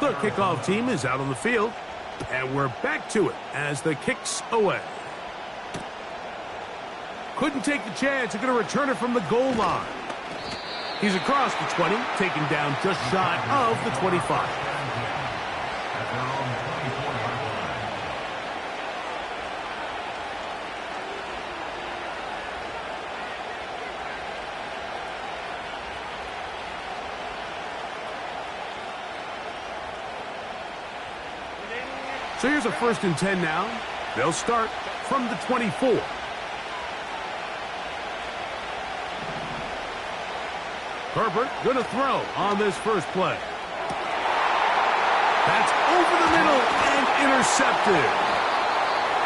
The kickoff team is out on the field, and we're back to it as the kick's away. Couldn't take the chance. They're going to return it from the goal line. He's across the 20, taken down just shy of the 25. So here's a 1st and 10 now. They'll start from the 24. Herbert going to throw on this first play. That's over the middle and intercepted.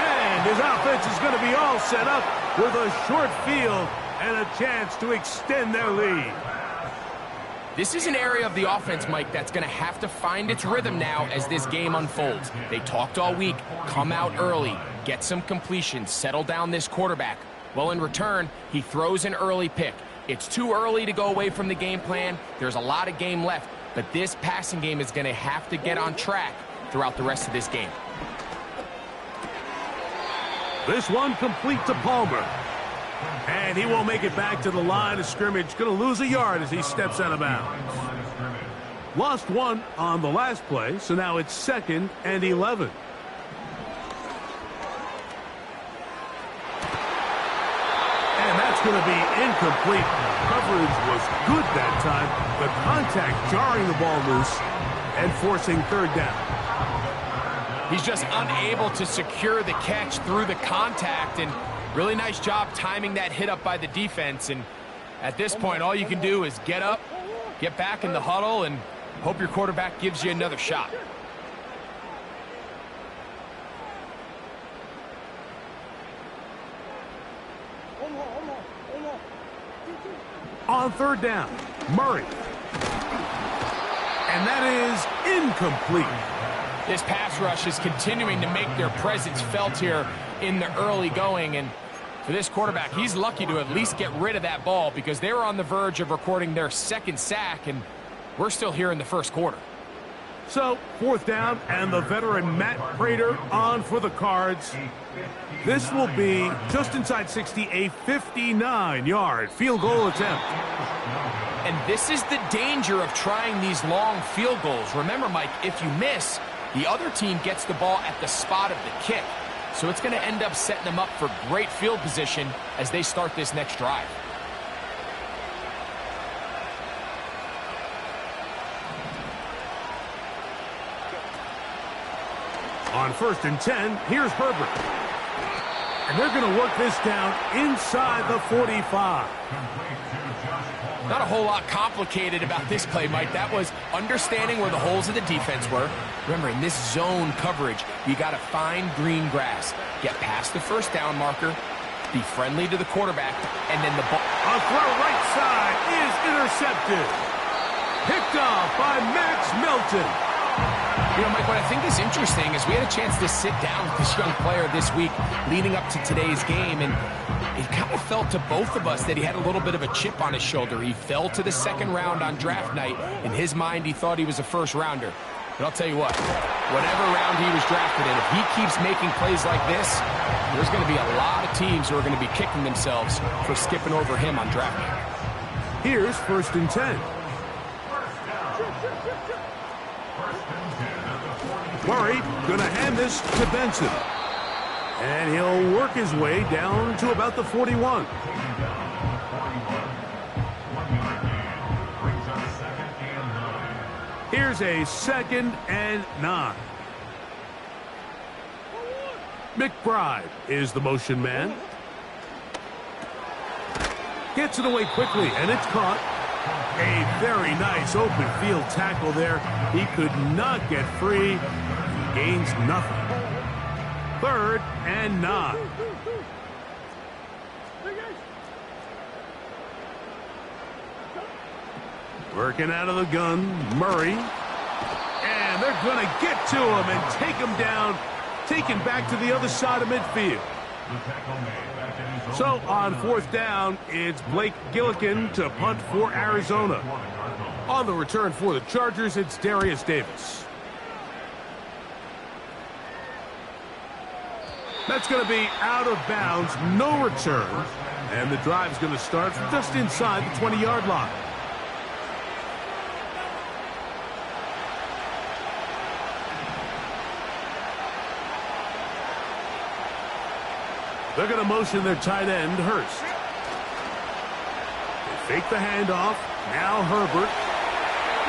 And his offense is going to be all set up with a short field and a chance to extend their lead. This is an area of the offense, Mike, that's going to have to find its rhythm now as this game unfolds. They talked all week, come out early, get some completions, settle down this quarterback. Well, in return, he throws an early pick. It's too early to go away from the game plan. There's a lot of game left, but this passing game is going to have to get on track throughout the rest of this game. This one complete to Palmer. And he won't make it back to the line of scrimmage. Going to lose a yard as he steps out of bounds. Lost one on the last play, so now it's 2nd and 11. And that's going to be incomplete. Coverage was good that time. The contact jarring the ball loose and forcing 3rd down. He's just unable to secure the catch through the contact, and really nice job timing that hit up by the defense. And at this point, all you can do is get up, get back in the huddle, and hope your quarterback gives you another shot. On 3rd down, Murray. And that is incomplete. This pass rush is continuing to make their presence felt here in the early going, and for this quarterback, he's lucky to at least get rid of that ball because they were on the verge of recording their 2nd sack, and we're still here in the 1st quarter. So, 4th down, and the veteran Matt Prater on for the Cards. This will be just inside 60, a 59-yard field goal attempt. And this is the danger of trying these long field goals. Remember, Mike, if you miss, the other team gets the ball at the spot of the kick. So it's going to end up setting them up for great field position as they start this next drive. On 1st and 10, here's Herbert. And they're going to work this down inside the 45. Not a whole lot complicated about this play, Mike. That was understanding where the holes of the defense were. Remember, in this zone coverage, you got to find green grass. Get past the 1st down marker, be friendly to the quarterback, and then the ball. A throw right side is intercepted. Picked off by Max Melton. You know, Mike, what I think is interesting is we had a chance to sit down with this young player this week leading up to today's game, and it kind of felt to both of us that he had a little bit of a chip on his shoulder. He fell to the 2nd round on draft night. In his mind, he thought he was a 1st rounder. But I'll tell you what, whatever round he was drafted in, if he keeps making plays like this, there's going to be a lot of teams who are going to be kicking themselves for skipping over him on draft night. Here's 1st and 10. Murray going to hand this to Benson. And he'll work his way down to about the 41. Here's a 2nd and 9. McBride is the motion man. Gets it away quickly, and it's caught. A very nice open field tackle there. He could not get free. He gains nothing. 3rd and 9. Working out of the gun, Murray. And they're going to get to him and take him down, taken back to the other side of midfield. So on 4th down, it's Blake Gillikin to punt for Arizona. On the return for the Chargers, it's Darius Davis. That's going to be out of bounds, no return. And the drive is going to start from just inside the 20-yard line. They're going to motion their tight end, Hurst. They fake the handoff. Now Herbert.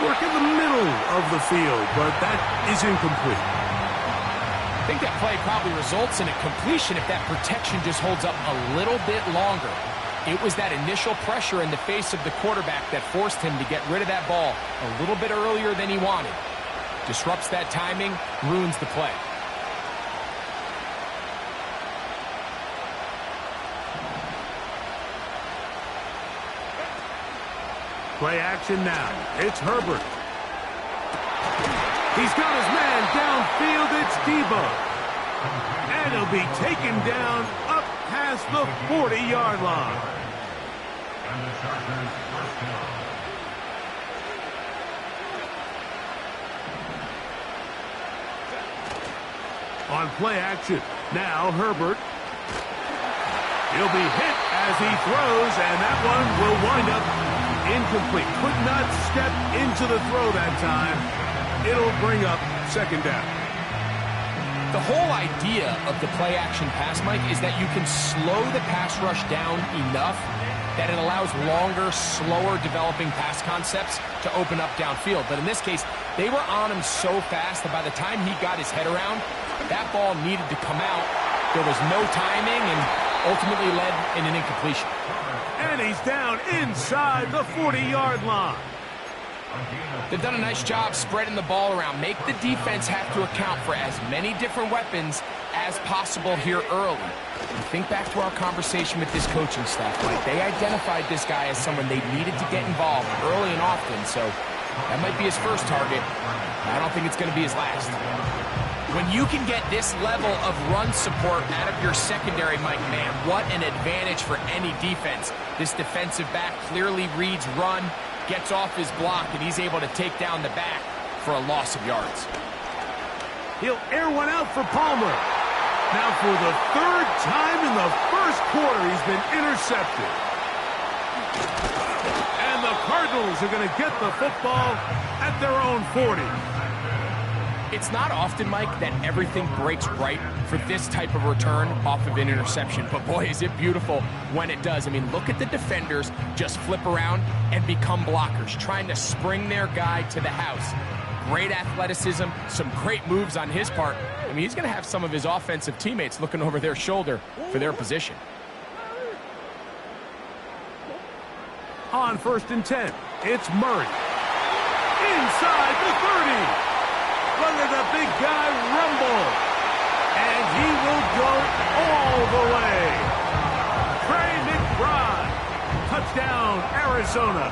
Work in the middle of the field, but that is incomplete. I think that play probably results in a completion if that protection just holds up a little bit longer. It was that initial pressure in the face of the quarterback that forced him to get rid of that ball a little bit earlier than he wanted. Disrupts that timing, ruins the play. Play action now. It's Herbert. He's got his man downfield. It's Debo. And he'll be taken down up past the 40-yard line. On play action. Now Herbert. He'll be hit as he throws, and that one will wind up incomplete. Could not step into the throw that time. It'll bring up second down. The whole idea of the play-action pass, Mike, is that you can slow the pass rush down enough that it allows longer, slower developing pass concepts to open up downfield. But in this case, they were on him so fast that by the time he got his head around, that ball needed to come out. There was no timing and ultimately led in an incompletion. And he's down inside the 40-yard line. They've done a nice job spreading the ball around. Make the defense have to account for as many different weapons as possible here early. And think back to our conversation with this coaching staff, Mike. They identified this guy as someone they needed to get involved early and often, so that might be his first target. I don't think it's going to be his last. When you can get this level of run support out of your secondary, Mike, man, what an advantage for any defense. This defensive back clearly reads run, gets off his block, and he's able to take down the back for a loss of yards. He'll air one out for Palmer. Now for the third time in the first quarter, he's been intercepted. And the Cardinals are going to get the football at their own 40. It's not often, Mike, that everything breaks right for this type of return off of an interception. But boy, is it beautiful when it does. I mean, look at the defenders just flip around and become blockers, trying to spring their guy to the house. Great athleticism, some great moves on his part. I mean, he's going to have some of his offensive teammates looking over their shoulder for their position. On 1st and 10, it's Murray. Inside the 30. Look at the big guy rumble. And he will go all the way. Trey McBride. Touchdown, Arizona.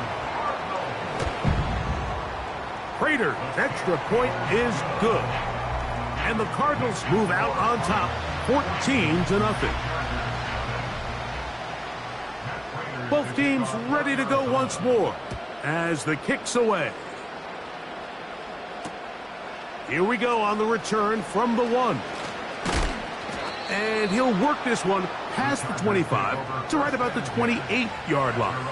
Prater's extra point is good. And the Cardinals move out on top, 14-0. Both teams ready to go once more as the kick's away. Here we go on the return from the 1. And he'll work this one past the 25 to right about the 28-yard line.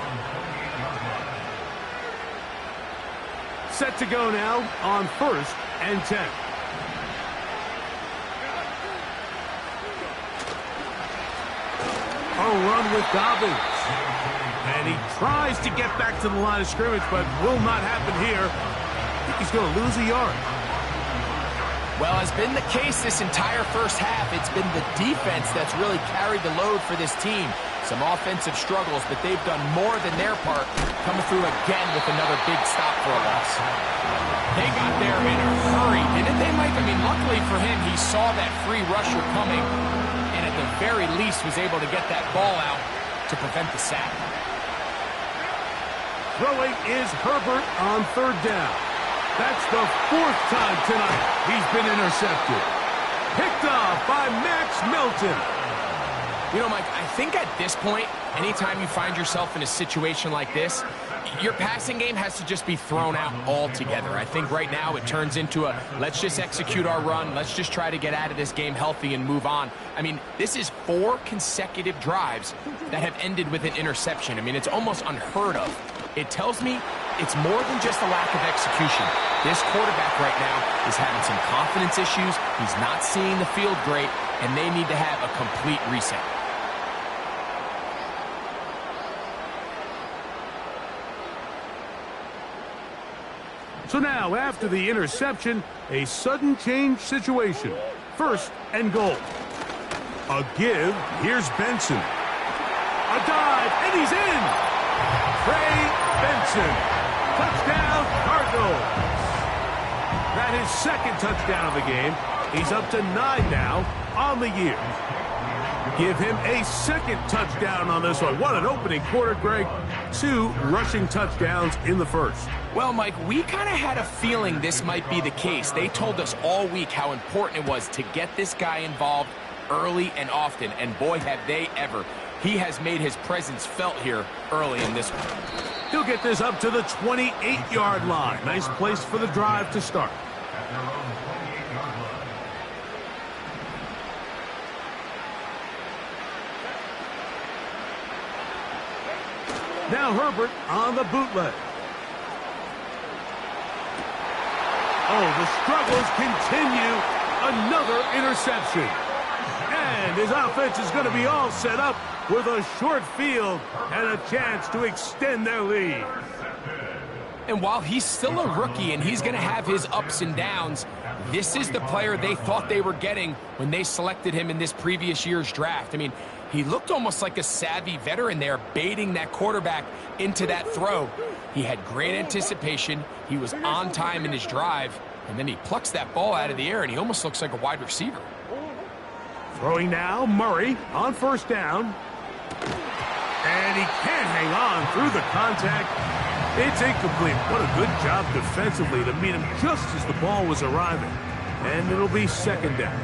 Set to go now on 1st and 10. A run with Dobbins. And he tries to get back to the line of scrimmage, but will not happen here. I think he's going to lose a yard. Well, as been the case this entire first half, it's been the defense that's really carried the load for this team. Some offensive struggles, but they've done more than their part, coming through again with another big stop for a loss. They got there in a hurry, didn't they, Mike? I mean, luckily for him, he saw that free rusher coming, and at the very least was able to get that ball out to prevent the sack. Throwing is Herbert on 3rd down. That's the 4th time tonight he's been intercepted. Picked off by Max Melton. You know, Mike, I think at this point, anytime you find yourself in a situation like this, Your passing game has to just be thrown out altogether. I think right now it turns into a, let's just execute our run, let's just try to get out of this game healthy and move on. I mean, this is 4 consecutive drives that have ended with an interception. I mean, it's almost unheard of. It tells me it's more than just a lack of execution. This quarterback right now is having some confidence issues. He's not seeing the field great, and they need to have a complete reset. So now, after the interception, a sudden change situation. 1st and goal. A give. Here's Benson. A dive, and he's in. Trey Benson. Touchdown, Cardinals. That is 2nd touchdown of the game. He's up to 9 now on the year. Give him a 2nd touchdown on this one. What an opening quarter, Greg. 2 rushing touchdowns in the 1st. Well, Mike, we kind of had a feeling this might be the case. They told us all week how important it was to get this guy involved early and often, and boy, have they ever. He has made his presence felt here early in this one. He'll get this up to the 28-yard line. Nice place for the drive to start. Now Herbert on the bootleg. Oh, the struggles continue. Another interception. And his offense is going to be all set up with a short field and a chance to extend their lead. And while he's still a rookie and he's going to have his ups and downs, this is the player they thought they were getting when they selected him in this previous year's draft. I mean, he looked almost like a savvy veteran there, baiting that quarterback into that throw. He had great anticipation. He was on time in his drive, and then he plucks that ball out of the air, and he almost looks like a wide receiver. Throwing now, Murray on 1st down. And he can't hang on through the contact. It's incomplete. What a good job defensively to meet him just as the ball was arriving. And it'll be 2nd down.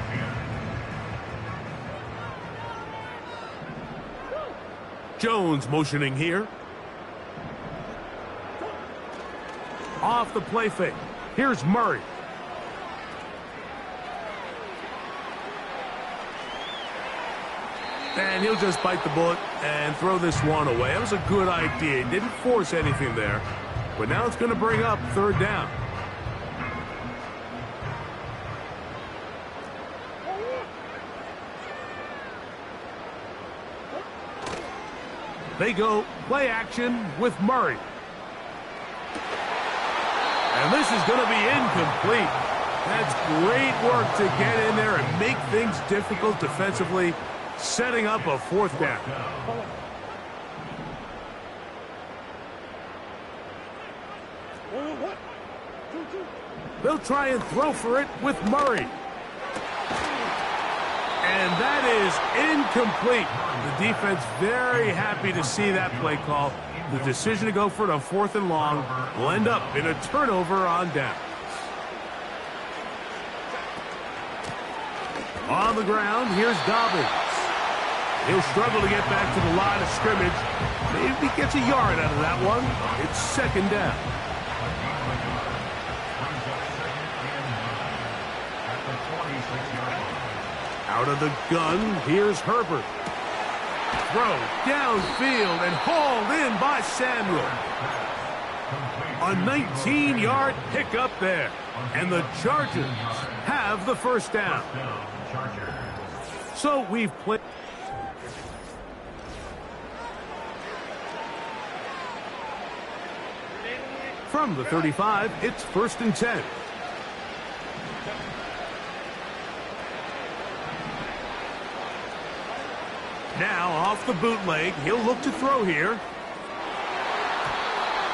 Jones motioning here. Off the play fake. Here's Murray. And he'll just bite the bullet and throw this one away. That was a good idea. He didn't force anything there. But now it's going to bring up 3rd down. They go play action with Murray. And this is going to be incomplete. That's great work to get in there and make things difficult defensively, setting up a 4th down. They'll try and throw for it with Murray. And that is incomplete. The defense very happy to see that play call. The decision to go for it on 4th and long will end up in a turnover on downs. On the ground, here's Dobbins. He'll struggle to get back to the line of scrimmage. Maybe gets a yard out of that one. It's 2nd down. Out of the gun, here's Herbert. Throw downfield and hauled in by Samuel. A 19-yard pickup there. And the Chargers have the 1st down. So we've played. From the 35, it's 1st and 10. Now off the bootleg, he'll look to throw here.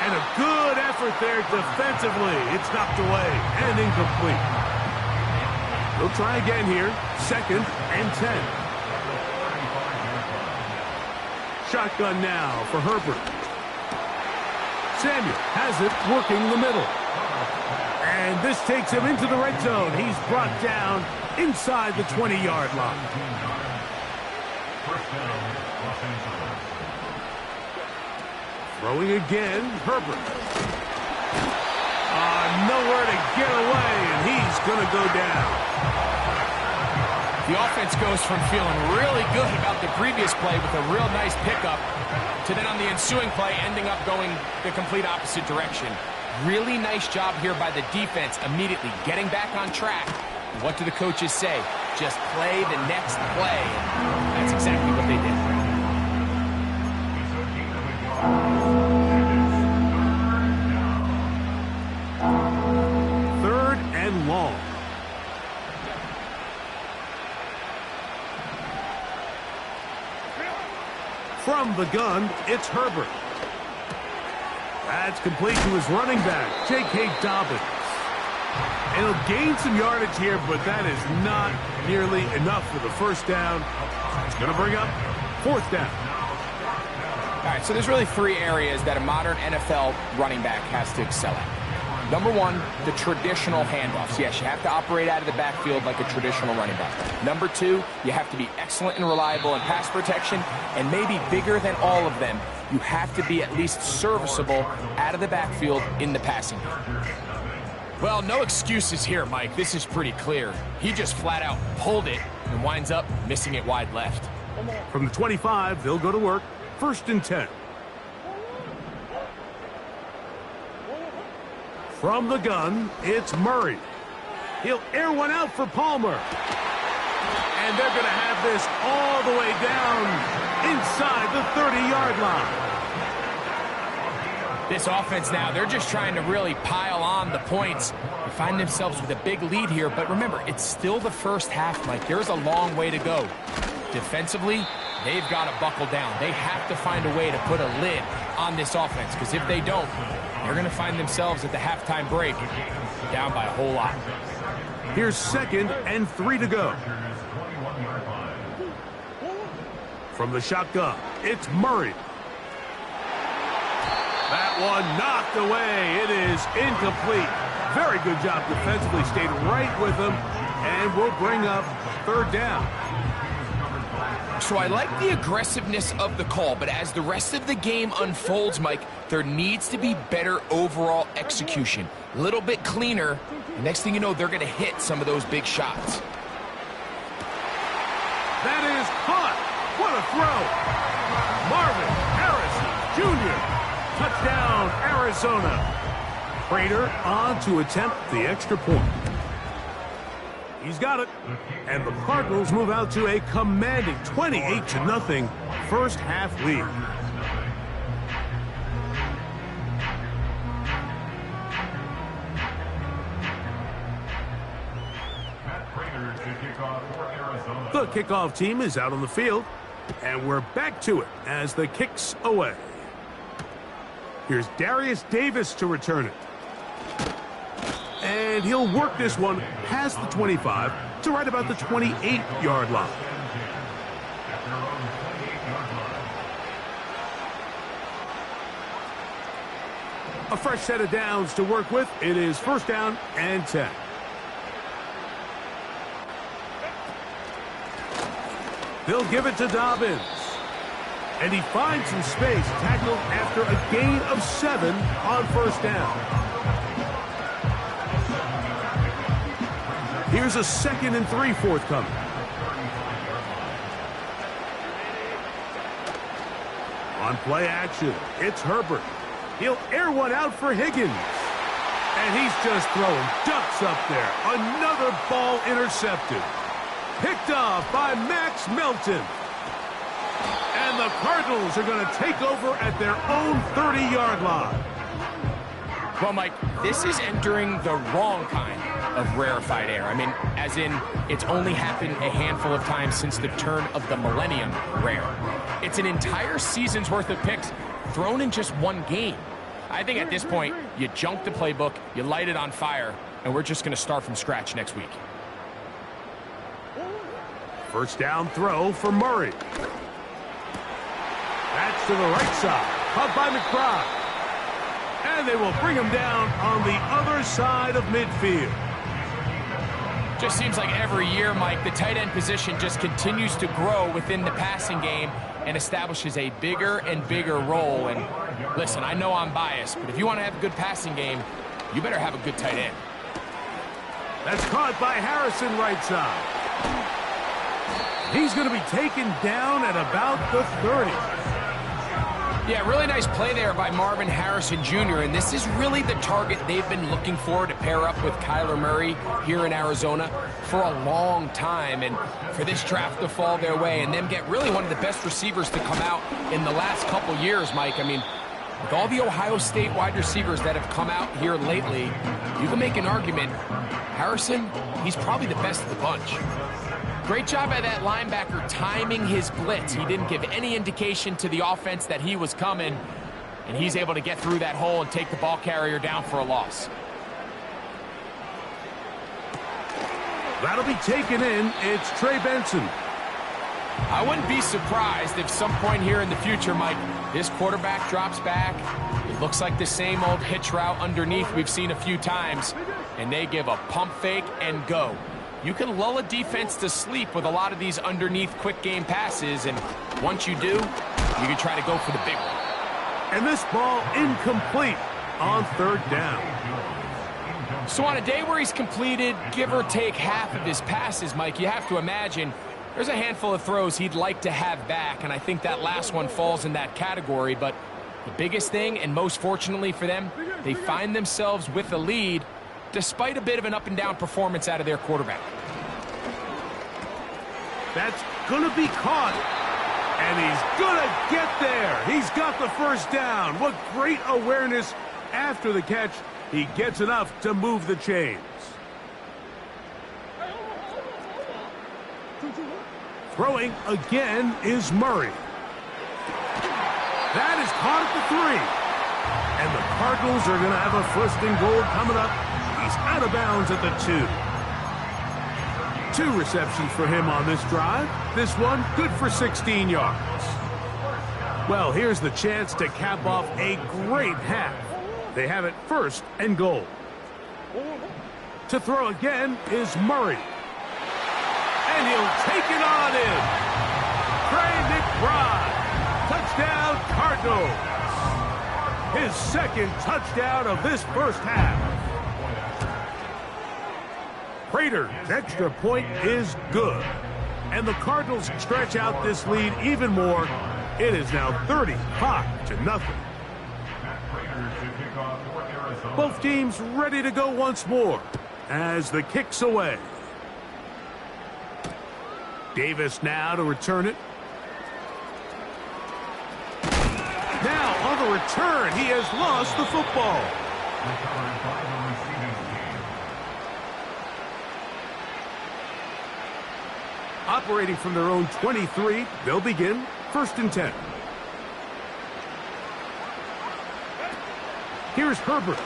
And a good effort there defensively. It's knocked away and incomplete. He'll try again here. 2nd and 10. Shotgun now for Herbert. Samuel has it working the middle. And this takes him into the red zone. He's brought down inside the 20-yard line. Throwing again, Herbert. Nowhere to get away, and he's going to go down. The offense goes from feeling really good about the previous play with a real nice pickup to then on the ensuing play ending up going the complete opposite direction. Really nice job here by the defense immediately getting back on track. What do the coaches say? Just play the next play. And that's exactly what they did. Third and long. From the gun, it's Herbert. That's complete to his running back, J.K. Dobbins. And he'll gain some yardage here, but that is not nearly enough for the first down. It's going to bring up fourth down. All right, so there's really three areas that a modern NFL running back has to excel at. Number one, the traditional handoffs. Yes, you have to operate out of the backfield like a traditional running back. Number two, you have to be excellent and reliable in pass protection, and maybe bigger than all of them, you have to be at least serviceable out of the backfield in the passing game. Well, no excuses here, Mike. This is pretty clear. He just flat out pulled it and winds up missing it wide left. From the 25, they'll go to work. First and 10. From the gun, it's Murray. He'll air one out for Palmer. And they're going to have this all the way down inside the 30-yard line. This offense now, they're just trying to really pile on the points. They find themselves with a big lead here, but remember, it's still the first half, Mike. There's a long way to go. Defensively, they've got to buckle down. They have to find a way to put a lid on this offense, because if they don't, they're going to find themselves at the halftime break down by a whole lot. Here's 2nd and 3 to go. From the shotgun, it's Murray. That one knocked away. It is incomplete. Very good job defensively. Stayed right with him, and will bring up third down. So I like the aggressiveness of the call, but as the rest of the game unfolds, Mike, there needs to be better overall execution. A little bit cleaner. The next thing you know, they're going to hit some of those big shots. That is caught. What a throw. Marvin Harrison Jr. Touchdown, Arizona. Prater on to attempt the extra point. He's got it. And the Cardinals move out to a commanding 28-0 first half lead. The kickoff team is out on the field, and we're back to it as the kick's away. Here's Darius Davis to return it. And he'll work this one past the 25 to right about the 28-yard line. A fresh set of downs to work with. It is first down and 10. They'll give it to Dobbins. And he finds some space, tackled after a gain of 7 on first down. Here's a 2nd and 3 forthcoming. On play action, it's Herbert. He'll air one out for Higgins. And he's just throwing ducks up there. Another ball intercepted. Picked off by Max Melton. And the Cardinals are going to take over at their own 30-yard line. Well, Mike, this is entering the wrong kind of rarefied air. I mean, as in, it's only happened a handful of times since the turn of the millennium rare. It's an entire season's worth of picks thrown in just one game. I think at this point, you junk the playbook, you light it on fire, and we're just going to start from scratch next week. First down throw for Murray. That's to the right side. Caught by McBride. And they will bring him down on the other side of midfield. Just seems like every year, Mike, the tight end position just continues to grow within the passing game. and establishes a bigger and bigger role. And listen, I know I'm biased, but if you want to have a good passing game, you better have a good tight end. That's caught by Harrison right side. He's going to be taken down at about the 30. Yeah, really nice play there by Marvin Harrison Jr., and this is really the target they've been looking for to pair up with Kyler Murray here in Arizona for a long time, and for this draft to fall their way and them get really one of the best receivers to come out in the last couple years, Mike. I mean, with all the Ohio State wide receivers that have come out here lately, you can make an argument. Harrison, he's probably the best of the bunch. Great job by that linebacker timing his blitz. He didn't give any indication to the offense that he was coming, and he's able to get through that hole and take the ball carrier down for a loss. That'll be taken in. It's Trey Benson. I wouldn't be surprised if some point here in the future, Mike, this quarterback drops back. It looks like the same old hitch route underneath we've seen a few times, and they give a pump fake and go. You can lull a defense to sleep with a lot of these underneath quick game passes, and once you do, you can try to go for the big one. And this ball incomplete on third down. So on a day where he's completed, give or take half of his passes, Mike, you have to imagine there's a handful of throws he'd like to have back, and I think that last one falls in that category. But the biggest thing, and most fortunately for them, they find themselves with a lead despite a bit of an up-and-down performance out of their quarterback. That's going to be caught, and he's going to get there. He's got the first down. What great awareness after the catch. He gets enough to move the chains. Throwing again is Murray. That is caught at the 3. And the Cardinals are going to have a first and goal coming up. He's out of bounds at the 2. 2 receptions for him on this drive. This one good for 16 yards. Well, here's the chance to cap off a great half. They have it first and goal. To throw again is Murray. And he'll take it on in. Trey McBride. Touchdown, Cardinals. His second touchdown of this first half. Prater's extra point is good. And the Cardinals stretch out this lead even more. It is now 35-0. Both teams ready to go once more as the kick's away. Davis now to return it. Now on the return, he has lost the football. Operating from their own 23, they'll begin first and 10. Here's Herbert.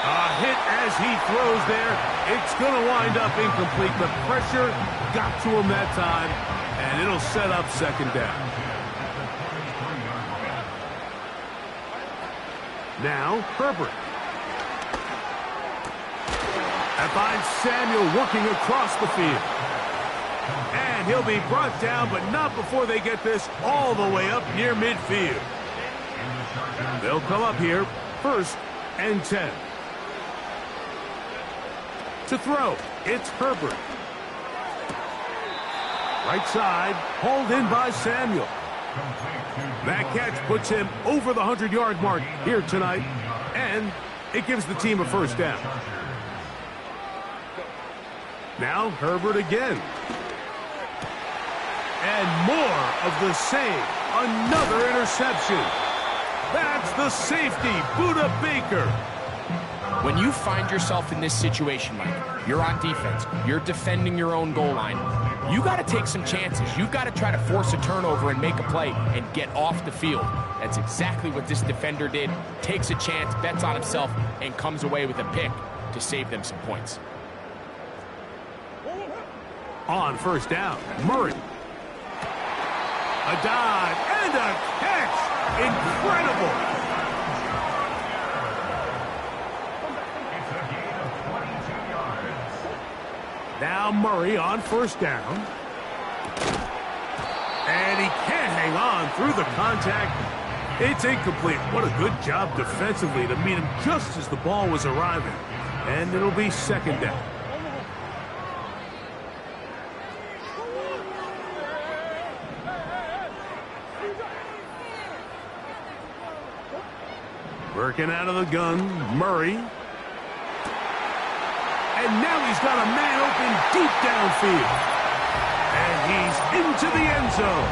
A hit as he throws there. It's going to wind up incomplete. The pressure got to him that time, and it'll set up second down. Now, Herbert. And finds Samuel working across the field. And he'll be brought down, but not before they get this all the way up near midfield. They'll come up here, first and 10. To throw, it's Herbert. Right side, hauled in by Samuel. That catch puts him over the 100-yard mark here tonight, and it gives the team a first down. Now Herbert again. And more of the same. Another interception. That's the safety, Budda Baker. When you find yourself in this situation, Mike, you're on defense, you're defending your own goal line, you got to take some chances. You've got to try to force a turnover and make a play and get off the field. That's exactly what this defender did. Takes a chance, bets on himself, and comes away with a pick to save them some points. On first down, Murray. A dive and a catch. Incredible. Now Murray on first down. hang on through the contact. It's incomplete. What a good job defensively to meet him just as the ball was arriving. And it'll be second down. Working out of the gun, Murray. And now he's got a man open deep downfield. And he's into the end zone.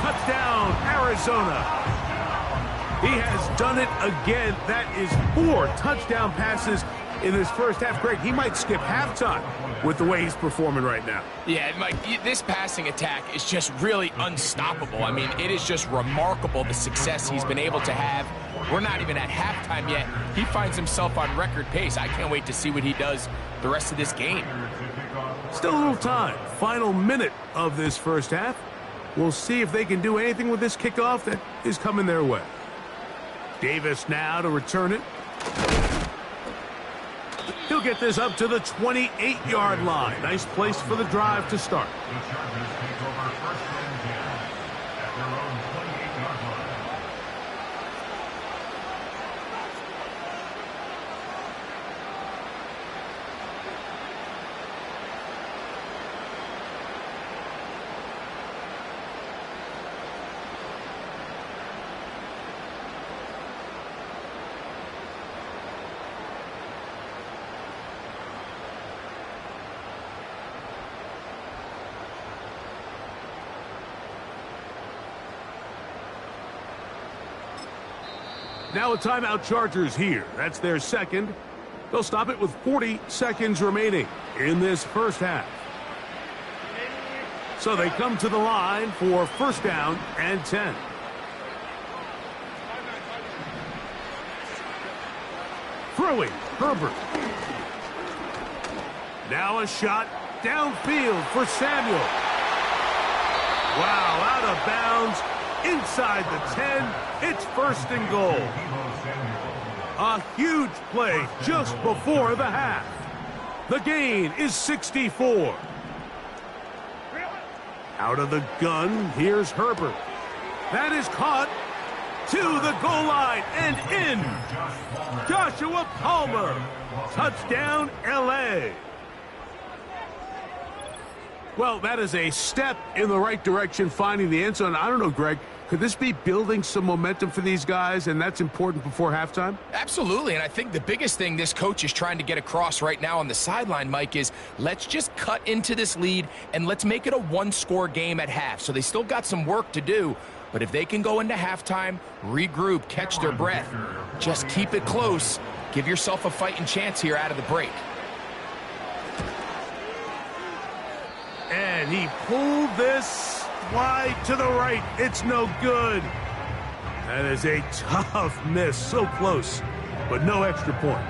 Touchdown, Arizona. He has done it again. That is 4 touchdown passes in this first half. Greg, he might skip halftime with the way he's performing right now. Yeah, Mike, this passing attack is just really unstoppable. I mean, it is just remarkable the success he's been able to have. We're not even at halftime yet. He finds himself on record pace. I can't wait to see what he does the rest of this game. Still a little time. Final minute of this first half. We'll see if they can do anything with this kickoff that is coming their way. Davis now to return it. He'll get this up to the 28-yard line. Nice place for the drive to start. Now a timeout, Chargers here. That's their second. They'll stop it with 40 seconds remaining in this first half. So they come to the line for first down and 10. Throwing, Herbert. Now a shot downfield for Samuel. Wow, out of bounds. Inside the 10, it's first and goal. A huge play just before the half. The gain is 64. Out of the gun, here's Herbert. That is caught to the goal line and in. Joshua Palmer. Touchdown, L.A. Well, that is a step in the right direction, finding the end zone. I don't know, Greg, could this be building some momentum for these guys, and that's important before halftime? Absolutely, and I think the biggest thing this coach is trying to get across right now on the sideline, Mike, is let's just cut into this lead, and let's make it a one-score game at half. So they still got some work to do, but if they can go into halftime, regroup, catch their breath, just keep it close, give yourself a fighting chance here out of the break. And he pulled this wide to the right. It's no good. That is a tough miss. So close, but no extra point.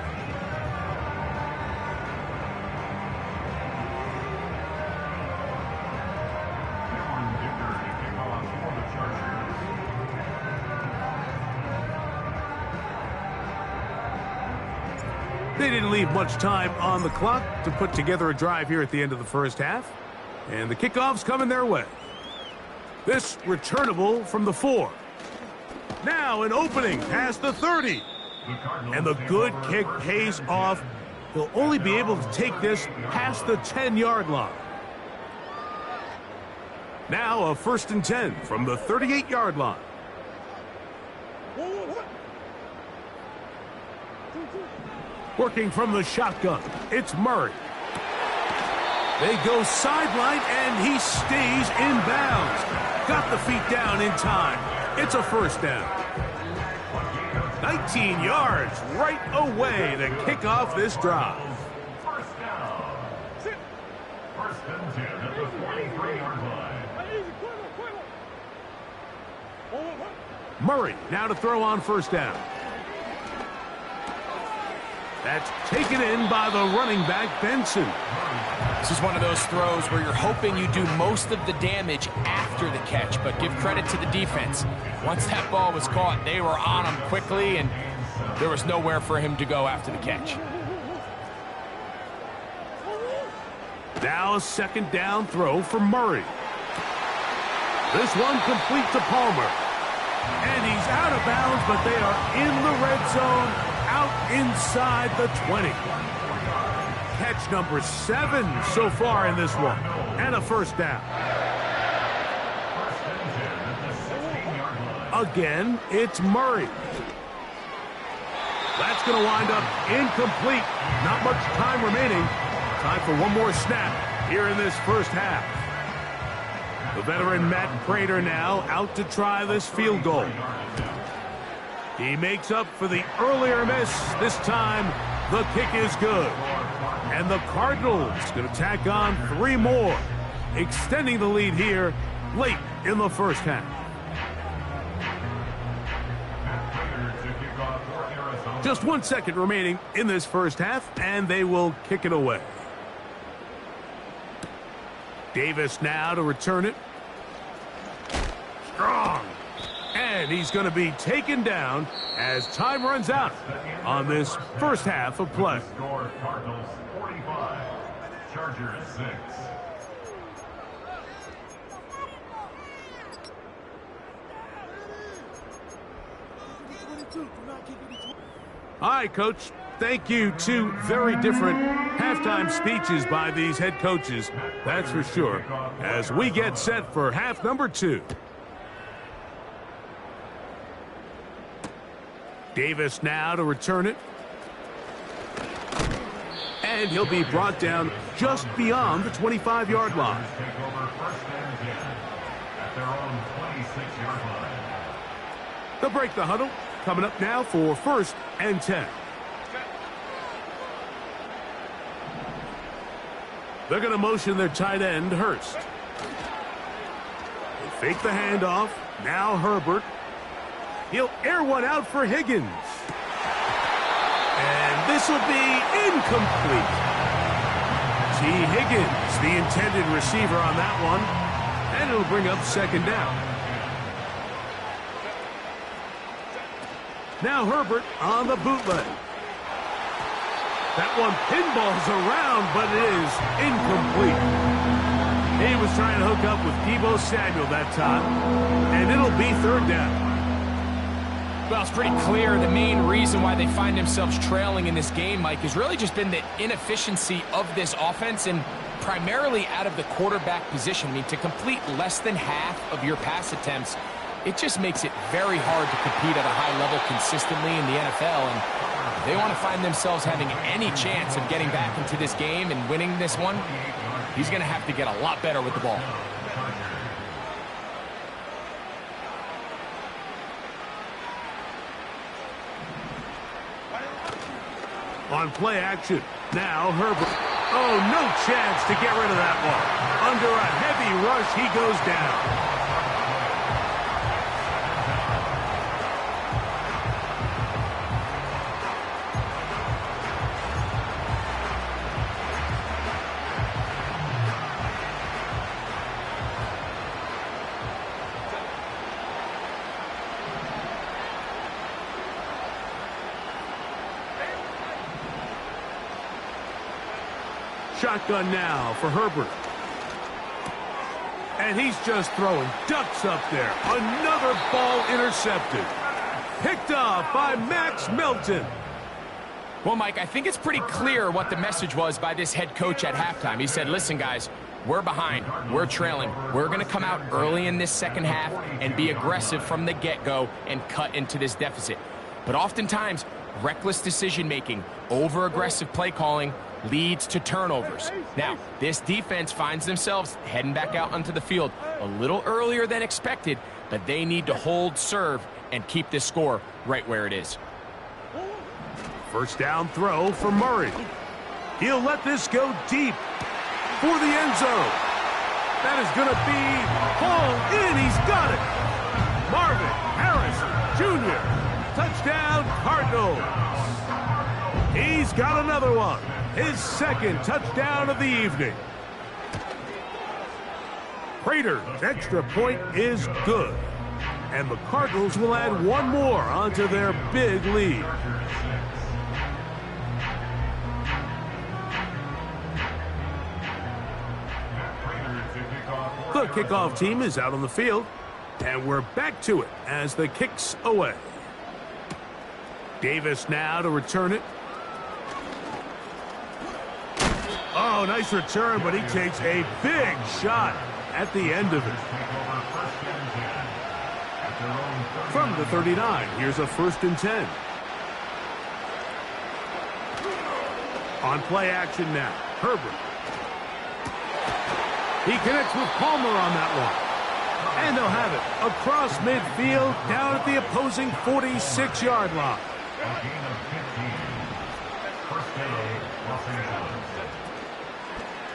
They didn't leave much time on the clock to put together a drive here at the end of the first half. And the kickoff's coming their way. This returnable from the 4. Now an opening past the 30. And the good kick pays off. They'll only be able to take this past the 10-yard line. Now a first and 10 from the 38-yard line. Working from the shotgun, it's Murray. They go sideline, and he stays in bounds. Got the feet down in time. It's a first down. 19 yards right away to kick off this drive. First down. First and 10 at the 43-yard line. Murray now to throw on first down. That's taken in by the running back, Benson. This is one of those throws where you're hoping you do most of the damage after the catch, but give credit to the defense. Once that ball was caught, they were on him quickly, and there was nowhere for him to go after the catch. Now a second down throw for Murray. This one complete to Palmer. And he's out of bounds, but they are in the red zone, out inside the 20. Catch number 7 so far in this one, and a first down. Again, it's Murray. That's going to wind up incomplete. Not much time remaining. Time for one more snap here in this first half. The veteran Matt Prater now out to try this field goal. He makes up for the earlier miss. This time, the kick is good. And the Cardinals going to tack on 3 more, extending the lead here late in the first half. Just 1 second remaining in this first half, and they will kick it away. Davis now to return it. Strong. And he's going to be taken down as time runs out on this first half of play. Score Cardinals 45, Chargers 6. All right, Coach. Thank you. 2 very different halftime speeches by these head coaches, that's for sure, as we get set for half number 2. Davis now to return it. And he'll be brought down just beyond the 25-yard line. Take over first and 10 at their own 26-yard line. They'll break the huddle. Coming up now for first and 10. They're going to motion their tight end, Hurst. They fake the handoff. Now Herbert. He'll air one out for Higgins. And this will be incomplete. T. Higgins, the intended receiver on that one. And it'll bring up second down. Now Herbert on the bootleg. That one pinballs around, but it is incomplete. He was trying to hook up with Deebo Samuel that time, and it'll be third down. Well, it's pretty clear the main reason why they find themselves trailing in this game, Mike, has really just been the inefficiency of this offense and primarily out of the quarterback position. I mean, to complete less than half of your pass attempts, it just makes it very hard to compete at a high level consistently in the NFL. And if they want to find themselves having any chance of getting back into this game and winning this one, he's going to have to get a lot better with the ball. On play action, now Herbert. Oh, no chance to get rid of that one. Under a heavy rush, he goes down. Shotgun now for Herbert. And he's just throwing ducks up there. Another ball intercepted. Picked off by Max Melton. Well, Mike, I think it's pretty clear what the message was by this head coach at halftime. He said, listen, guys, we're behind. We're trailing. We're going to come out early in this second half and be aggressive from the get-go and cut into this deficit. But oftentimes, reckless decision-making, over-aggressive play calling leads to turnovers. Now, this defense finds themselves heading back out onto the field a little earlier than expected, but they need to hold serve and keep this score right where it is. First down throw for Murray. He'll let this go deep for the end zone. That is going to be hauled in. He's got it. Marvin Harrison Jr. Touchdown, Cardinals. He's got another one. His second touchdown of the evening. Prater's extra point is good. And the Cardinals will add one more onto their big lead. The kickoff team is out on the field, and we're back to it as the kick's away. Davis now to return it. Oh, nice return, but he takes a big shot at the end of it. From the 39, here's a 1st and 10. On play action now, Herbert. He connects with Palmer on that one. And they'll have it across midfield down at the opposing 46-yard line.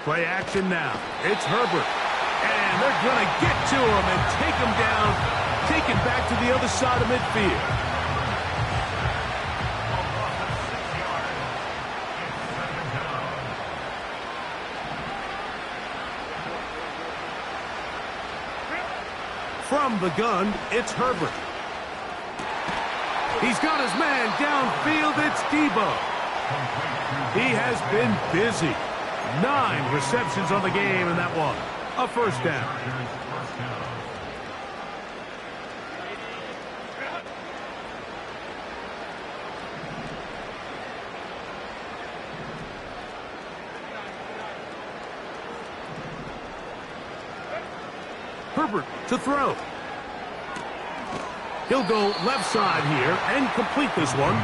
Play action now. It's Herbert. And they're going to get to him and take him down, take it back to the other side of midfield. From the gun, it's Herbert. He's got his man downfield. It's Debo. He has been busy. 9 receptions on the game, and that one, a 1st down. Herbert to throw. He'll go left side here and complete this one.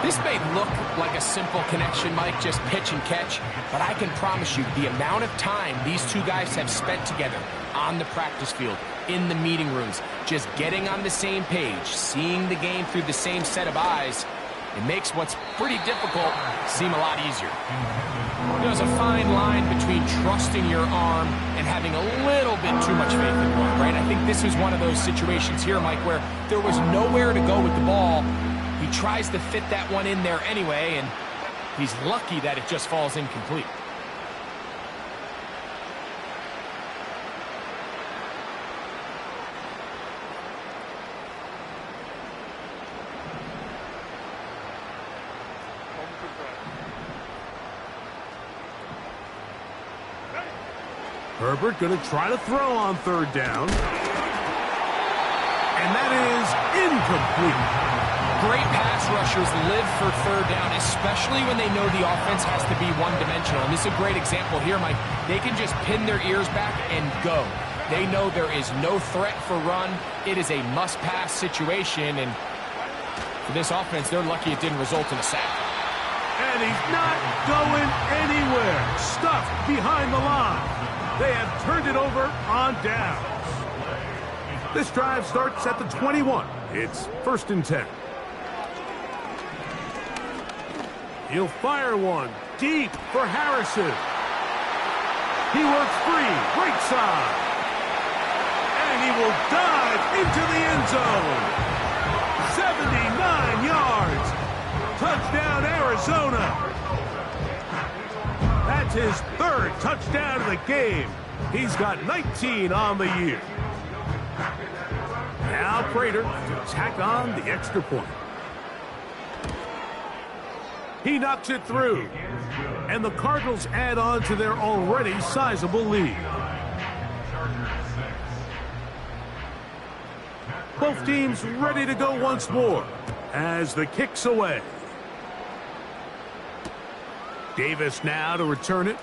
This may look like a simple connection, Mike, just pitch and catch, but I can promise you the amount of time these two guys have spent together on the practice field, in the meeting rooms, just getting on the same page, seeing the game through the same set of eyes, it makes what's pretty difficult seem a lot easier. There's a fine line between trusting your arm and having a little bit too much faith in your arm, right? I think this is one of those situations here, Mike, where there was nowhere to go with the ball. He tries to fit that one in there anyway, and he's lucky that it just falls incomplete. Herbert going to try to throw on 3rd down. And that is incomplete. Great pass rushers live for 3rd down, especially when they know the offense has to be one-dimensional. And this is a great example here, Mike. They can just pin their ears back and go. They know there is no threat for run. It is a must-pass situation, and for this offense, they're lucky it didn't result in a sack. And he's not going anywhere. Stuffed behind the line. They have turned it over on downs. This drive starts at the 21. It's 1st and 10. He'll fire one deep for Harrison. He works free, right side. And he will dive into the end zone. 79 yards. Touchdown, Arizona. That's his 3rd touchdown of the game. He's got 19 on the year. Now Prater to tack on the extra point. He knocks it through. And the Cardinals add on to their already sizable lead. Both teams ready to go once more as the kick's away. Davis now to return it.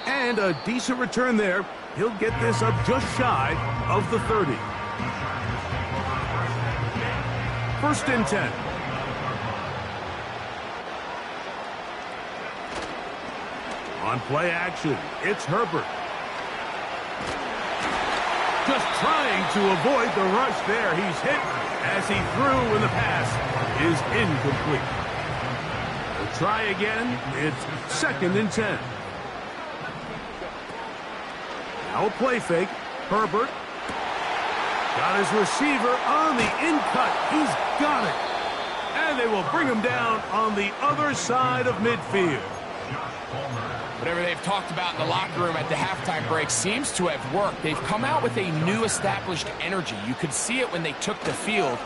And a decent return there. He'll get this up just shy of the 30. 1st and 10. On play action, it's Herbert. Just trying to avoid the rush there. He's hit as he threw when the pass is incomplete. They'll try again. It's 2nd and 10. Now a play fake. Herbert got his receiver on the in-cut. He's got it. And they will bring him down on the other side of midfield. Whatever they've talked about in the locker room at the halftime break seems to have worked. They've come out with a new established energy. You could see it when they took the field.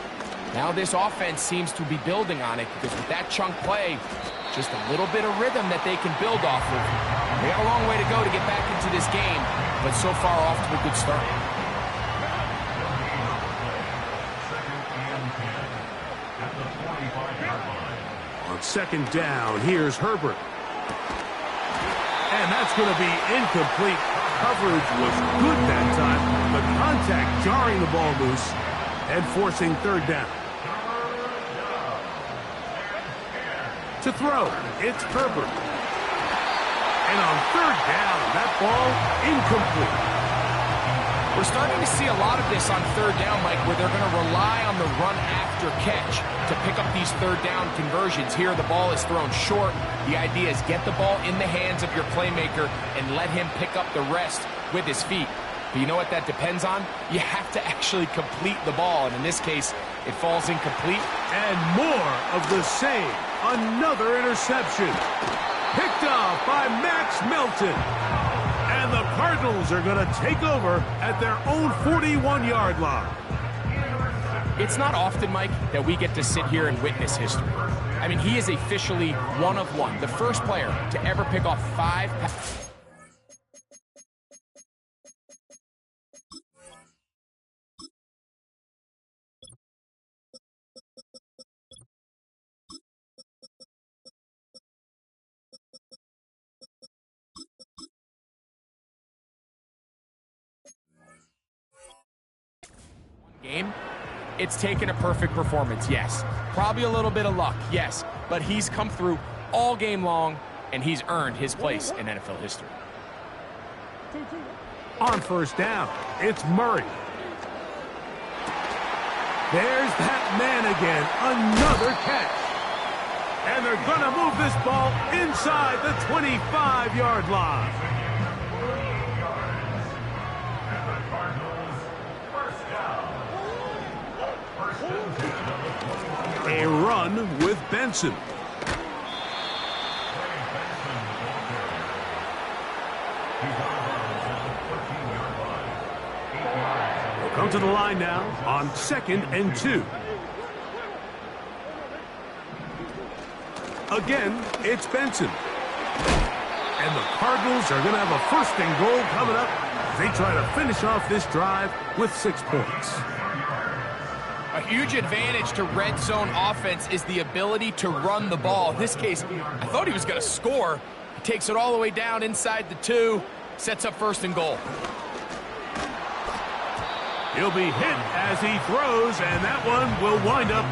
Now this offense seems to be building on it because with that chunk play, just a little bit of rhythm that they can build off of. They got a long way to go to get back into this game, but so far off to a good start. On second down, here's Herbert. And that's going to be incomplete. Coverage was good that time, but contact jarring the ball loose and forcing third down. To throw, it's Herbert. And on third down, that ball incomplete. We're starting to see a lot of this on third down, Mike, where they're going to rely on the run after catch to pick up these third down conversions. Here, the ball is thrown short. The idea is get the ball in the hands of your playmaker and let him pick up the rest with his feet. But you know what that depends on? You have to actually complete the ball, and in this case, it falls incomplete. And more of the same. Another interception. Picked off by Max Melton. And the Cardinals are going to take over at their own 41-yard line. It's not often, Mike, that we get to sit here and witness history. I mean, he is officially one of one, the first player to ever pick off 5 game. It's taken a perfect performance, yes. Probably a little bit of luck, yes. But he's come through all game long, and he's earned his place in NFL history. On first down, it's Murray. There's that man again, another catch. And they're going to move this ball inside the 25-yard line. A run with Benson. We'll come to the line now on 2nd and 2. Again, it's Benson. And the Cardinals are going to have a 1st and goal coming up as they try to finish off this drive with 6 points. A huge advantage to red zone offense is the ability to run the ball. In this case, I thought he was going to score. He takes it all the way down inside the 2, sets up 1st and goal. He'll be hit as he throws, and that one will wind up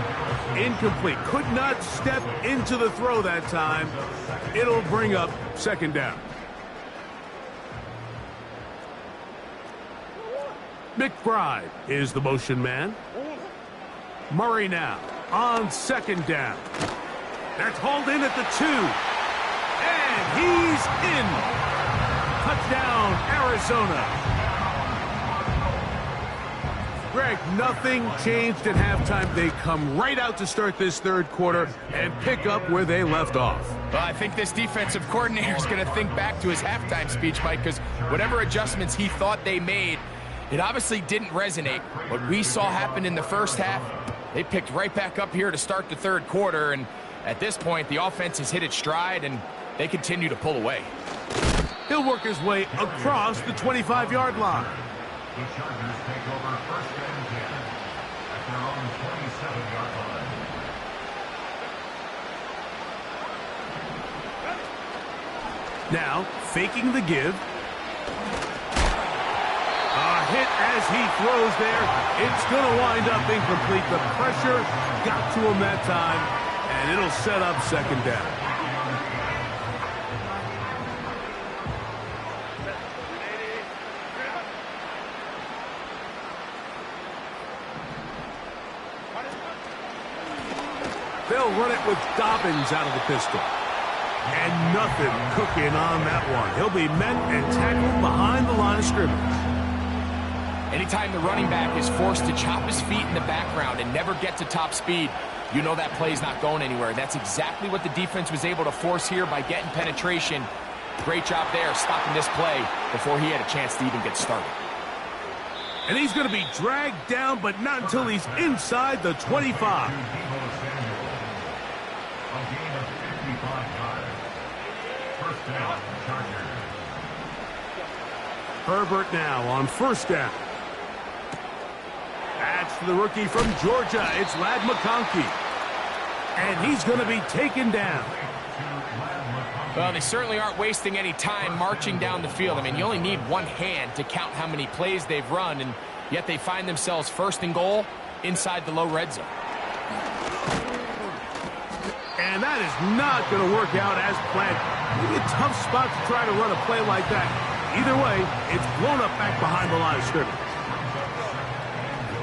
incomplete. Could not step into the throw that time. It'll bring up 2nd down. McBride is the motion man. Murray now on 2nd down. They're called in at the 2. And he's in. Touchdown, Arizona. Greg, nothing changed at halftime. They come right out to start this 3rd quarter and pick up where they left off. Well, I think this defensive coordinator is going to think back to his halftime speech, Mike, because whatever adjustments he thought they made, it obviously didn't resonate. What we saw happen in the first half, they picked right back up here to start the 3rd quarter, and at this point, the offense has hit its stride, and they continue to pull away. He'll work his way across the 25-yard line. The Chargers take over 1st and 10 at their own 27-yard line. Now, faking the give. A hit as he throws there. It's going to wind up incomplete. The pressure got to him that time, and it'll set up 2nd down. They'll run it with Dobbins out of the pistol. And nothing cooking on that one. He'll be met and tackled behind the line of scrimmage. Anytime the running back is forced to chop his feet in the background and never get to top speed, you know that play's not going anywhere. That's exactly what the defense was able to force here by getting penetration. Great job there, stopping this play before he had a chance to even get started. And he's going to be dragged down, but not until he's inside the 25. First down, Chargers. Herbert now on first down. That's the rookie from Georgia. It's Ladd McConkey. And he's going to be taken down. Well, they certainly aren't wasting any time marching down the field. I mean, you only need one hand to count how many plays they've run, and yet they find themselves first and goal inside the low red zone. And that is not going to work out as planned. Maybe a tough spot to try to run a play like that. Either way, it's blown up back behind the line of scrimmage.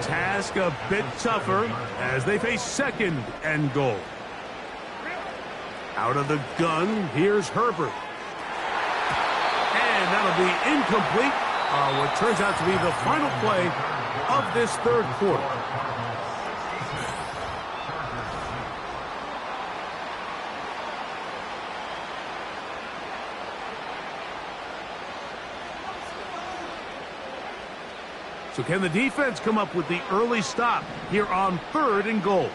Task a bit tougher as they face second and goal. Out of the gun, here's Herbert. And that'll be incomplete. What turns out to be the final play of this third quarter. So can the defense come up with the early stop here on third and goal?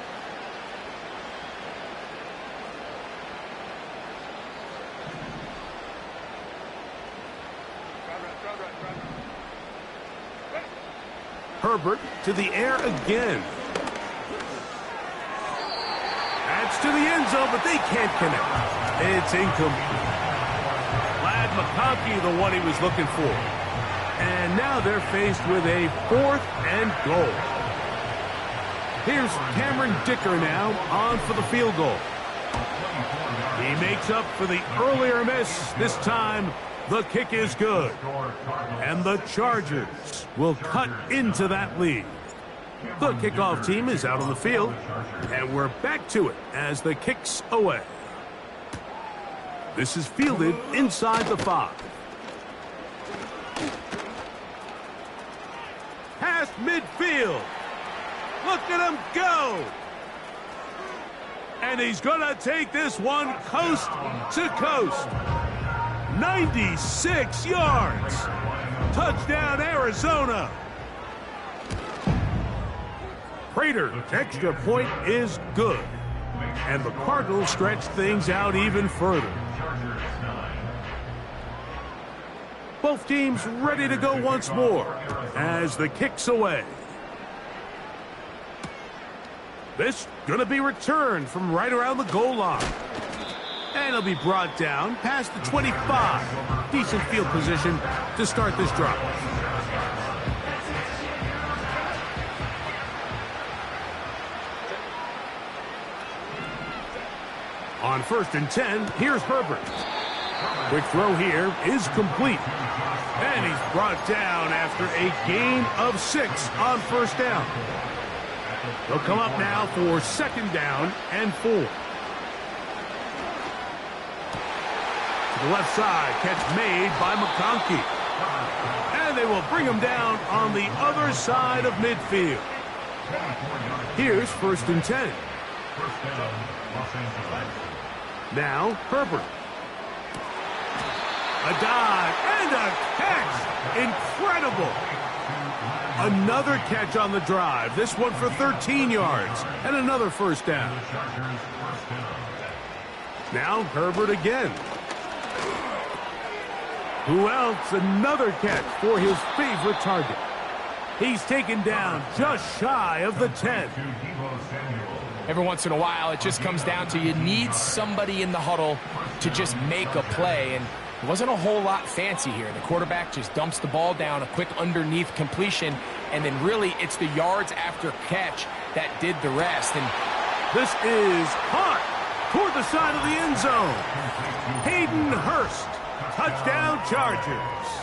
Herbert to the air again. That's to the end zone, but they can't connect. It's incomplete. Ladd McConkey, the one he was looking for. And now they're faced with a fourth and goal. Here's Cameron Dicker now on for the field goal. He makes up for the earlier miss. This time, the kick is good. And the Chargers will cut into that lead. The kickoff team is out on the field, and we're back to it as the kick's away. This is fielded inside the 5. Past midfield. Look at him go. And he's going to take this one coast to coast. 96 yards. Touchdown, Arizona. Prater's extra point is good. And the Cardinals stretch things out even further. Both teams ready to go once more as the kick's away. This going to be returned from right around the goal line. And it'll be brought down past the 25. Decent field position to start this drive. On first and 10, here's Herbert. Quick throw here is complete. And he's brought down after a gain of 6 on first down. They'll come up now for second down and 4. To the left side, catch made by McConkey. And they will bring him down on the other side of midfield. Here's first and 10. Now, Herbert. A dive and a catch. Incredible. Another catch on the drive. This one for 13 yards and another first down. Now Herbert again. Who else? Another catch for his favorite target. He's taken down just shy of the 10. Every once in a while, it just comes down to you need somebody in the huddle to just make a play. And it wasn't a whole lot fancy here. The quarterback just dumps the ball down, a quick underneath completion, and then really it's the yards after catch that did the rest. And this is caught toward the side of the end zone. Hayden Hurst, touchdown Chargers.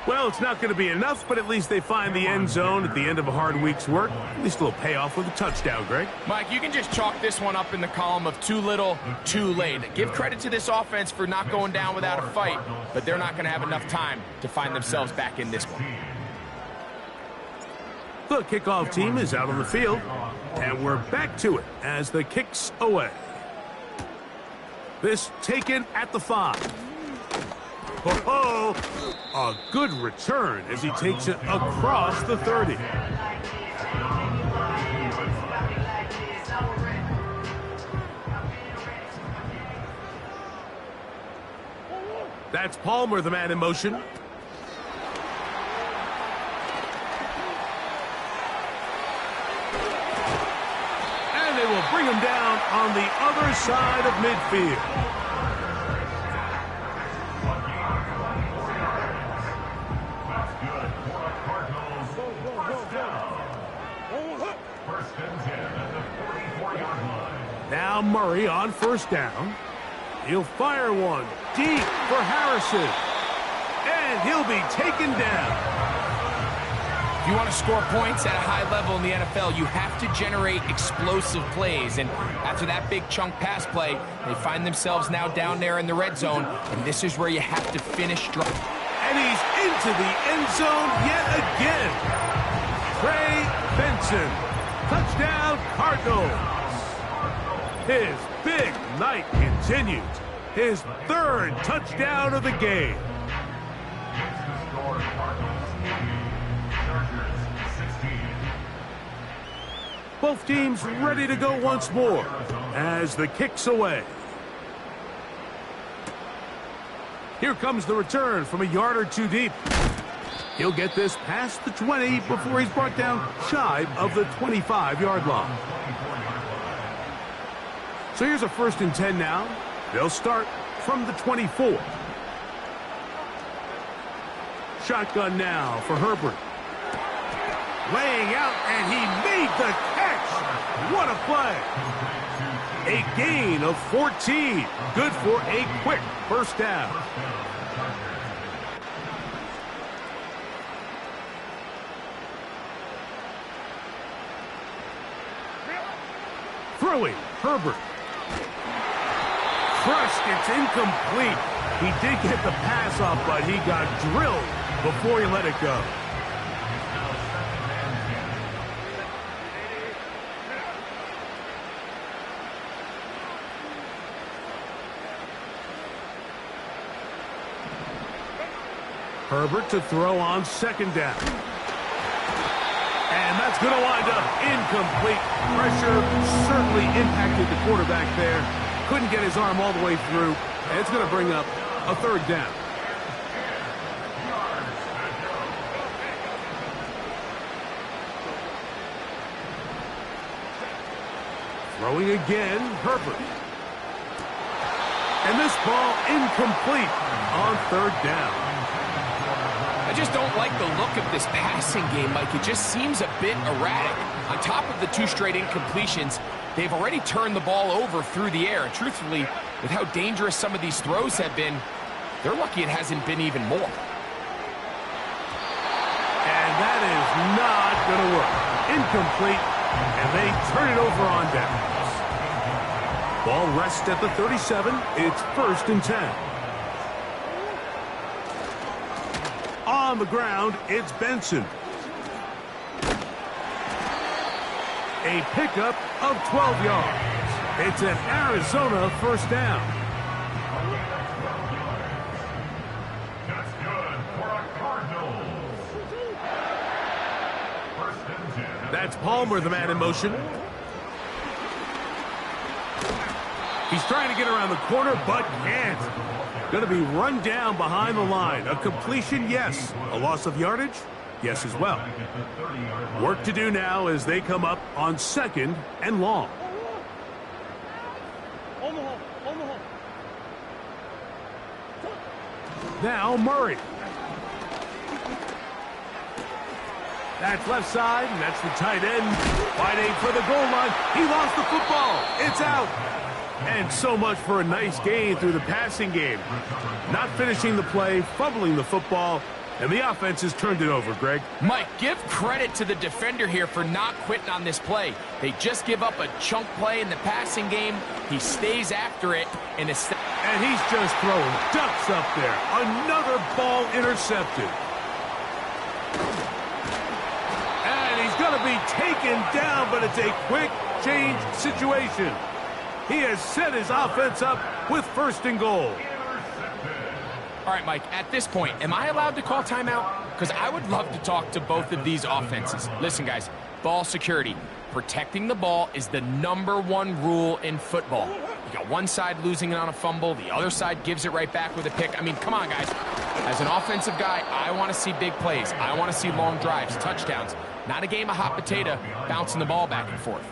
Well, it's not going to be enough, but at least they find the end zone at the end of a hard week's work. At least a little payoff with a touchdown, Greg. Mike, you can just chalk this one up in the column of too little, too late. Give credit to this offense for not going down without a fight, but they're not going to have enough time to find themselves back in this one. The kickoff team is out on the field, and we're back to it as the kick's away. This taken at the 5. Oh, a good return as he takes it across the 30. That's Palmer, the man in motion. And they will bring him down on the other side of midfield. That's good for the Cardinals. First down. First and 10 at the 44-yard line. Now Murray on first down. He'll fire one deep for Harrison. And he'll be taken down. If you want to score points at a high level in the NFL, you have to generate explosive plays. And after that big chunk pass play, they find themselves now down there in the red zone. And this is where you have to finish strong. And he's into the end zone yet again. Trey Benson. Touchdown, Cardinals. His big night continues. His third touchdown of the game. It's the score, Cardinals 80, Chargers 16. Both teams ready to go once more as the kick's away. Here comes the return from a yard or two deep. He'll get this past the 20 before he's brought down shy of the 25-yard line. So here's a 1st and 10 now. They'll start from the 24. Shotgun now for Herbert. Laying out, and he made the catch. What a play. A gain of 14. Good for a quick first down. Throwing, Herbert. Crushed, it's incomplete. He did get the pass off, but he got drilled before he let it go. Herbert to throw on 2nd down. And that's going to wind up incomplete. Pressure certainly impacted the quarterback there. Couldn't get his arm all the way through. And it's going to bring up a 3rd down. Throwing again, Herbert. And this ball incomplete on 3rd down. I just don't like the look of this passing game, Mike. It just seems a bit erratic. On top of the 2 straight incompletions, they've already turned the ball over through the air. And truthfully, with how dangerous some of these throws have been, they're lucky it hasn't been even more. And that is not going to work. Incomplete, and they turn it over on downs. Ball rests at the 37. It's 1st and 10. On the ground, it's Benson. A pickup of 12 yards. It's an Arizona 1st down. That's good for a Cardinals. 1st and 10. That's Palmer, the man in motion. He's trying to get around the corner, but can't. Going to be run down behind the line. A completion, yes. A loss of yardage, yes as well. Work to do now as they come up on 2nd and long. Now Murray. That's left side, and that's the tight end. Fighting for the goal line. He lost the football. It's out. And so much for a nice gain through the passing game. Not finishing the play, fumbling the football, and the offense has turned it over, Greg. Mike, give credit to the defender here for not quitting on this play. They just give up a chunk play in the passing game. He stays after it. And he's just throwing ducks up there. Another ball intercepted. And he's going to be taken down, but it's a quick change situation. He has set his offense up with 1st and goal. All right, Mike, at this point, am I allowed to call timeout? Because I would love to talk to both of these offenses. Listen, guys, ball security. Protecting the ball is the #1 rule in football. You got one side losing it on a fumble. The other side gives it right back with a pick. I mean, come on, guys. As an offensive guy, I want to see big plays. I want to see long drives, touchdowns. Not a game of hot potato, bouncing the ball back and forth.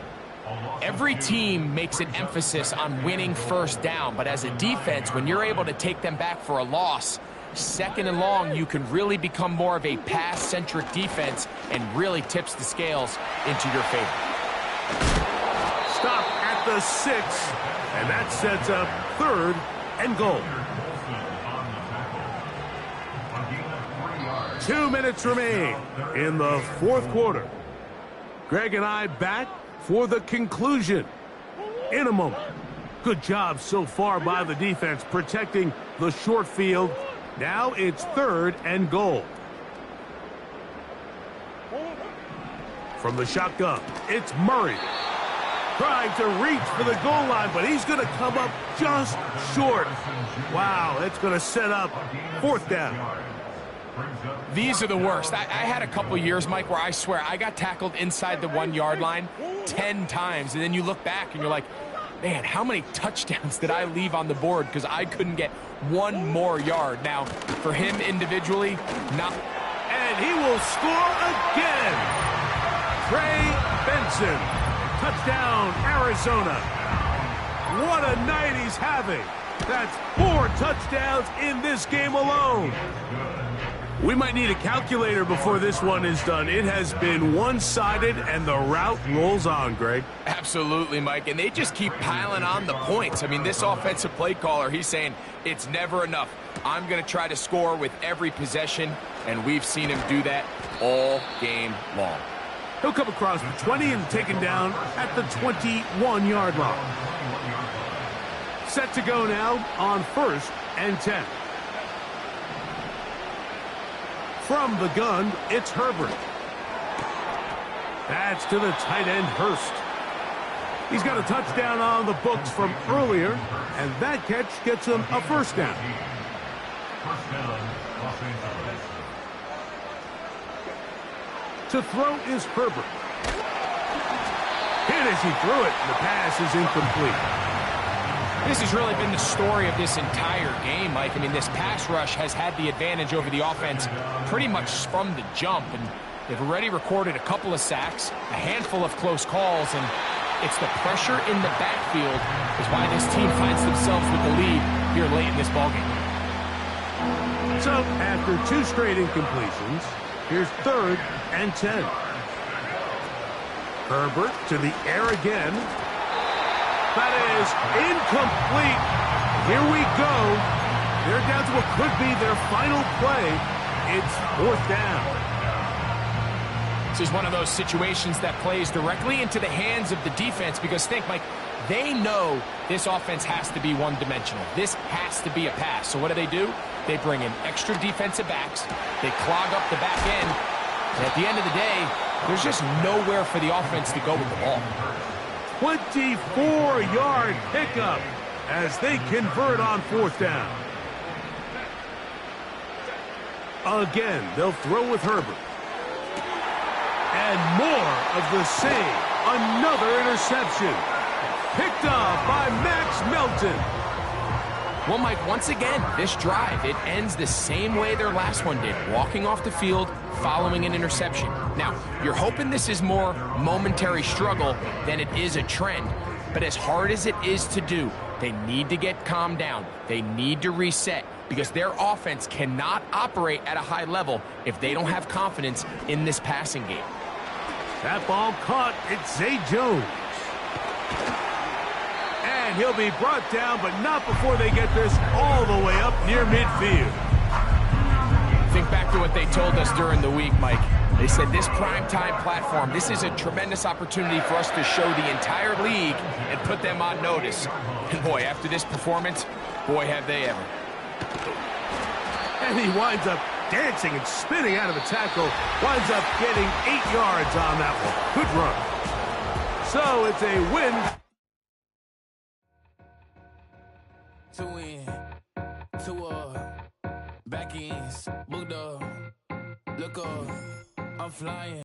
Every team makes an emphasis on winning first down, but as a defense, when you're able to take them back for a loss, second and long, you can really become more of a pass-centric defense and really tips the scales into your favor. Stop at the 6, and that sets up 3rd and goal. 2 minutes remain in the 4th quarter. Greg and I back for the conclusion in a moment. Good job so far by the defense protecting the short field. Now it's 3rd and goal. From the shotgun, it's Murray. Trying to reach for the goal line, but he's going to come up just short. Wow, that's going to set up 4th down. These are the worst. I had a couple years, Mike, where I swear I got tackled inside the 1-yard line 10 times, and then you look back and you're like, man, how many touchdowns did I leave on the board because I couldn't get one more yard? Now, for him individually, not. And he will score again. Trey Benson, touchdown, Arizona. What a night he's having. That's 4 touchdowns in this game alone. We might need a calculator before this one is done. It has been one-sided, and the route rolls on, Greg. Absolutely, Mike, and they just keep piling on the points. I mean, this offensive play caller, he's saying it's never enough. I'm going to try to score with every possession, and we've seen him do that all game long. He'll come across the 20 and taken down at the 21-yard line. Set to go now on 1st and 10. From the gun, it's Herbert. That's to the tight end, Hurst. He's got a touchdown on the books from earlier, and that catch gets him a 1st down. To throw is Herbert. Hit as he threw it. The pass is incomplete. This has really been the story of this entire game, Mike. I mean, this pass rush has had the advantage over the offense pretty much from the jump, and they've already recorded a couple of sacks, a handful of close calls, and it's the pressure in the backfield is why this team finds themselves with the lead here late in this ballgame. So, after 2 straight incompletions, here's 3rd and 10. Herbert to the air again. That is incomplete. Here we go. They're down to what could be their final play. It's 4th down. This is one of those situations that plays directly into the hands of the defense because think, Mike, they know this offense has to be one-dimensional. This has to be a pass. So what do? They bring in extra defensive backs. They clog up the back end. And at the end of the day, there's just nowhere for the offense to go with the ball. 24-yard pickup as they convert on 4th down. Again, they'll throw with Herbert. And more of the same. Another interception. Picked up by Max Melton. Well, Mike, once again, this drive, it ends the same way their last one did, walking off the field, following an interception. Now, you're hoping this is more momentary struggle than it is a trend, but as hard as it is to do, they need to get calmed down. They need to reset because their offense cannot operate at a high level if they don't have confidence in this passing game. That ball caught. It's Zay Jones. And he'll be brought down, but not before they get this all the way up near midfield. Think back to what they told us during the week, Mike. They said this primetime platform, this is a tremendous opportunity for us to show the entire league and put them on notice. And boy, after this performance, boy, have they ever. And he winds up dancing and spinning out of a tackle. Winds up getting 8 yards on that one. Good run. So it's a win. To win, to back ends, booked up, look up, I'm flying.